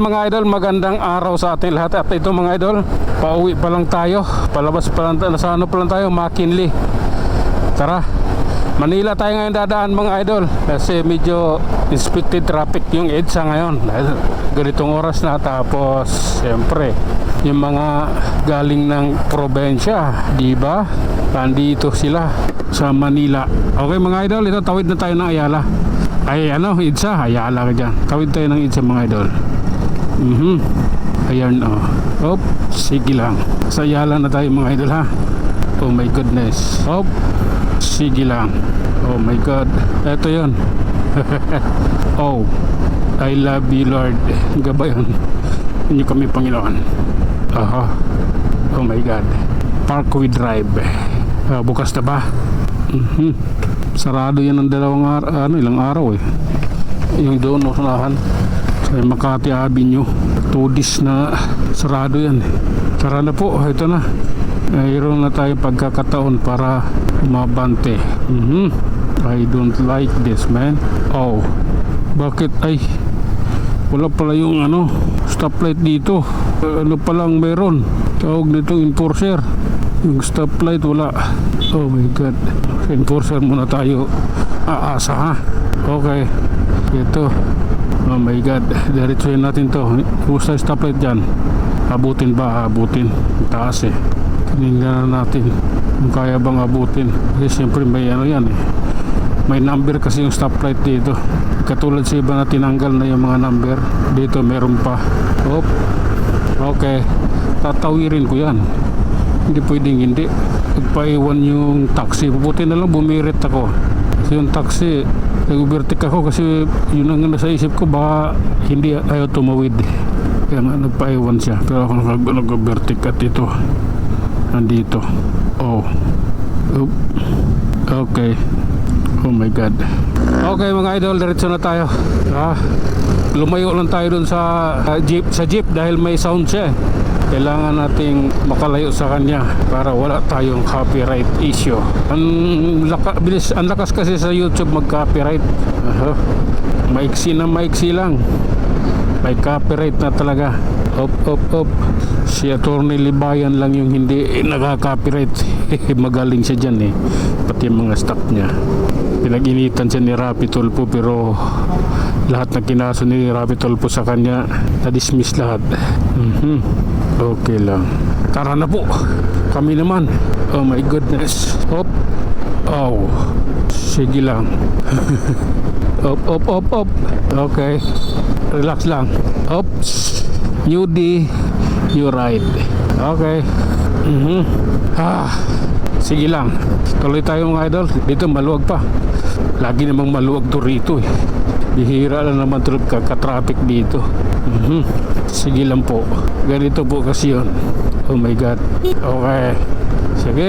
mga idol, magandang araw sa ating lahat. At ito mga idol, pauwi pa lang tayo. Palabas pa lang, nasa ano pa lang tayo, McKinley. Tara, Manila tayo ngayon dadaan mga idol. Kasi medyo inspected traffic yung EDSA ngayon. Dahil ganitong oras na. Tapos siyempre yung mga galing ng probinsya, diba? Andito sila sa Manila. Okay mga idol, ito tawid na tayo ng Ayala. Ay ano, EDSA, Ayala ka dyan. Tawid tayo ng EDSA mga idol. Ayan oh. Hop, sige lang. Sa Ayala na tayo mga idol ha. Oh my goodness. Hop, sige lang. Oh my god. Ito yun. Oh, I love you Lord. Gabayan niyo kami Panginoon. Aha. Oh my god. Parkway Drive. Bukas na ba? Sarado yan ng ilang araw eh. Yung doon unahan sa Makati Avenue, 2 days na sarado yan eh. Tara na po, ito na. Mayroon na tayo pagkakataon para mabante. I don't like this man. Oh, bakit ay wala pala yung stoplight dito. Ano palang meron, tawag nitong enforcer. Yung stoplight wala. Oh my god, enforcer muna tayo aasa ha. Okay, ito. Oh my god, diretsuhin natin to. Kung sa stoplight dyan, abutin ba? Abutin, taas eh. Tingnan natin kung kaya bang abutin. Kasi siyempre may yan eh, may number kasi yung stoplight dito. Katulad sa iba na tinanggal na yung mga number, dito meron pa. Hop. Okay, tatawirin ko yan. Hindi pwedeng hindi. Nagpaiwan yung taxi. Puputi na lang bumirit ako. Kasi yung taxi, nag-overtake ako kasi yun ang nasa isip ko, baka hindi ayaw tumawid. Kaya nga nagpaiwan siya. Pero ako nag-overtake at ito nandito. Oh. Oop. Okay. Oh my god. Okay mga idol, diretso na tayo. Lumayo lang tayo dun sa jeep dahil may sound siya. Kailangan nating makalayo sa kanya para wala tayong copyright issue. Ang lakas kasi sa YouTube mag-copyright. Maiksi lang. May copyright na talaga. Op. Si Attorney Libayan lang yung hindi naka-copyright. Magaling siya dyan eh. Pati yung mga staff niya. Pinag-initan siya ni Rapi Tulfo, pero lahat na kinaso ni Rapi Tulfo sa kanya na-dismiss lahat. Okay lang. Tara na po. Kami naman. Oh my goodness. Hop. Oh. Sige lang. Op. Okay. Relax lang. Oops. New day, new ride. Okay. Sige lang. Tuloy tayo mga idol. Dito maluwag pa. Lagi namang maluwag to rito eh. Bihira lang naman tulog ka-traffic dito. Sige lang po. Ganito po kasi yun. Oh my god. Okay. Sige.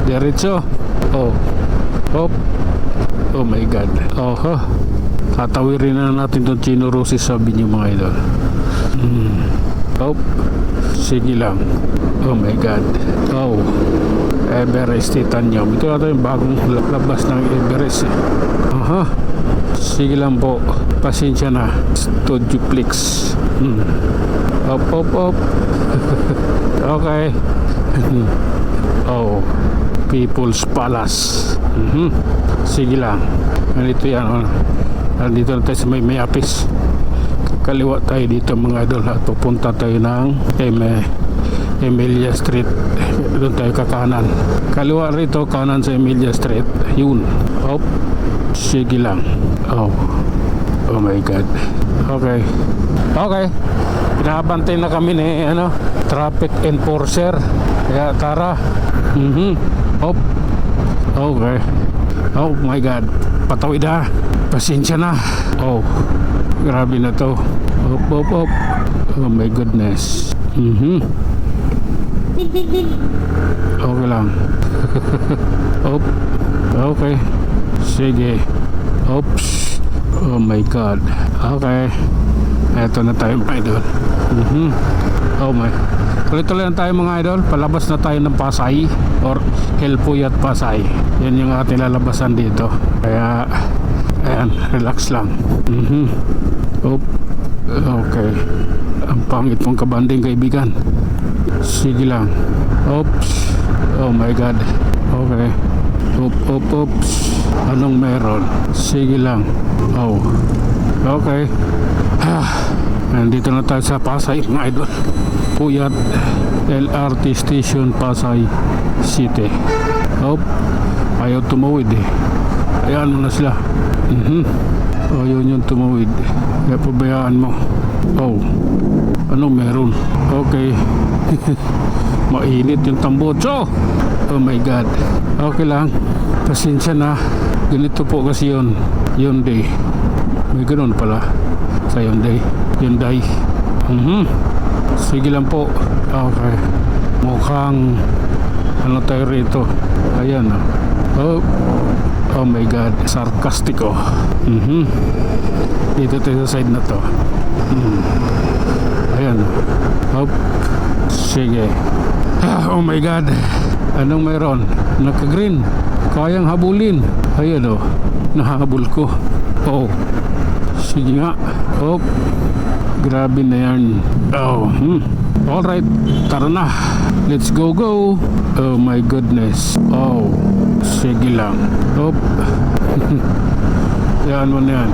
Diretso. Oh. Hop. Oh my god. Oh. Tatawirin na natin itong Chino Roses, sabi niyo mga idol. Hop. Sige lang. Oh my god. Oh. Everest Titanium. Ito ata yung bagong labas ng Everest eh. Sige lang po. Pasensya na. Studioplex. Op. Okay. Oh. People's Palace. Sige lang. Ganito yan. Nandito na tayo sa may Apis. Kaliwa tayo dito mga idol at pupunta tayo ng Emilia Street. Doon tayo kakanan. Kaliwa rito, kanan sa Emilia Street. Yun. Hop. Sige lang. Oh my god. Okay. Pinabantay na kami ni traffic enforcer. Kaya tara. Hop. Okay. Oh my god. Patawid ha. Pasensya na. Oh. Grabe na to. Hop. Oh my goodness. Okay lang. Hop. Okay. Sige. Oops. Oh my god. Okay. Eto na tayo mga idol. Oh my. Tuloy-tuloy lang tayo mga idol. Palabas na tayo ng Pasay or Helpuyat Pasay. Yan yung ating lalabasan dito. Kaya ayan, relax lang. Okay. Ang pangit mong kabanding, kaibigan. Sige lang. Oops. Oh my God. Okay. Oops. Anong meron? Sige lang. Oh. Okay. Nandito na tayo sa Pasay, mga idol. Puyat LRT Station, Pasay City. Ayaw tumawid eh. Ayan mo na sila. Oh, yun yung tumawid. Kaya pabayaan mo. Oh, anong meron? Okay. Mainit yung tambotso. Oh my God. Okay lang. Pasensya na. Ganito po kasi yun. Hyundai. May ganun pala sa Hyundai. Sige lang po. Okay. Mukhang ano tayo rito. Ayan. Oh my God. Sarkastiko. Dito tayo sa side na to. Ayan. Sige. Oh my God. Anong mayroon? Naka-green. Kayang habulin. Ayan nahabol ko. Oh. Sige nga. Grabe na yan. Alright. Tara na. Let's go. Oh my goodness. Oh. Sige lang. Yan mo na yan.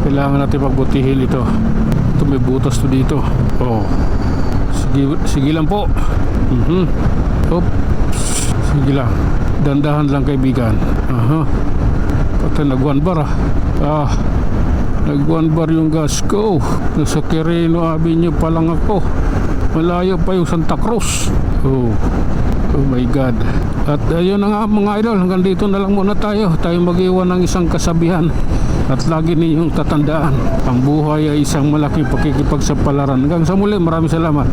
Kailangan natin pagbutihin ito. Ito may butas to dito. Oh. Sige lang po. Sige lang. Dandahan lang, kaibigan. Pati nag-one bar nag-one bar yung gas ko. Nasa Quirino Avenue pa lang ako. Malayo pa yung Santa Cruz. Oh my God. At ayun na nga mga idol, hanggang dito na lang muna tayo mag-iwan ng isang kasabihan. At lagi ninyong tatandaan, ang buhay ay isang malaking pakikipagsapalaran. Hanggang sa muli, maraming salamat.